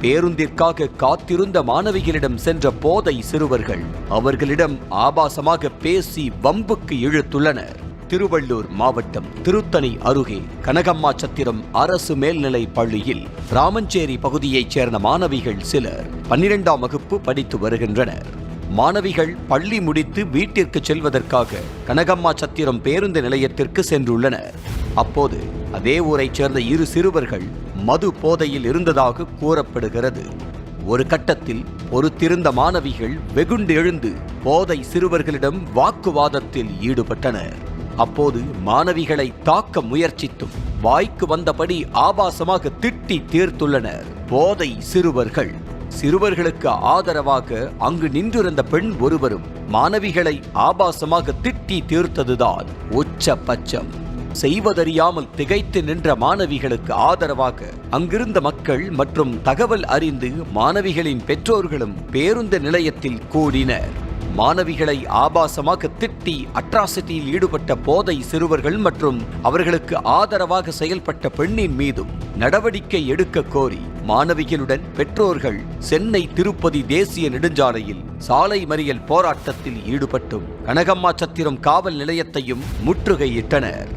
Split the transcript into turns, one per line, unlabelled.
பேருந்திற்காக காத்திருந்த மாணவிகளிடம் சென்ற போதை சிறுவர்கள் அவர்களிடம் ஆபாசமாக பேசி வம்புக்கு இழுத்துள்ளனர். திருவள்ளூர் மாவட்டம் திருத்தணி அருகே கனகம்மா சத்திரம் அரசு மேல்நிலைப் பள்ளியில் ராமஞ்சேரி பகுதியைச் சேர்ந்த மாணவிகள் சிலர் 12ஆம் வகுப்பு படித்து வருகின்றனர். மாணவிகள் பள்ளி முடித்து வீட்டிற்கு செல்வதற்காக கனகம்மா சத்திரம் பேருந்து நிலையத்திற்கு சென்றுள்ளனர். அப்போது அதே ஊரைச் சேர்ந்த இரு சிறுவர்கள் மது போதையில் இருந்ததாக கூறப்படுகிறது. ஒரு கட்டத்தில் பொறுத்திருந்த மாணவிகள் வெகுண்டு எழுந்து போதை சிறுவர்களிடம் வாக்குவாதத்தில் ஈடுபட்டனர். அப்போது மாணவிகளை தாக்க முயற்சித்தும் வாய்க்கு வந்தபடி ஆபாசமாக திட்டி தீர்த்துள்ளனர் போதை சிறுவர்கள். சிறுவர்களுக்கு ஆதரவாக அங்கு நின்றிருந்த பெண் ஒருவரும் மாணவிகளை ஆபாசமாக திட்டி தீர்த்ததுதான் உச்சபட்சம். செய்வதறியாமல் திகைத்து நின்ற மாணவிகளுக்கு ஆதரவாக அங்கிருந்த மக்கள் மற்றும் தகவல் அறிந்து மாணவிகளின் பெற்றோர்களும் பேருந்து நிலையத்தில் கூடினர். மாணவிகளை ஆபாசமாக திட்டி அட்ராசிட்டியில் ஈடுபட்ட போதை சிறுவர்கள் மற்றும் அவர்களுக்கு ஆதரவாக செயல்பட்ட பெண்ணின் மீதும் நடவடிக்கை எடுக்க கோரி மாணவிகளுடன் பெற்றோர்கள் சென்னை திருப்பதி தேசிய நெடுஞ்சாலையில் சாலை மறியல் போராட்டத்தில் ஈடுபட்டும் கனகம்மா சத்திரம் காவல் நிலையத்தையும் முற்றுகையிட்டனர்.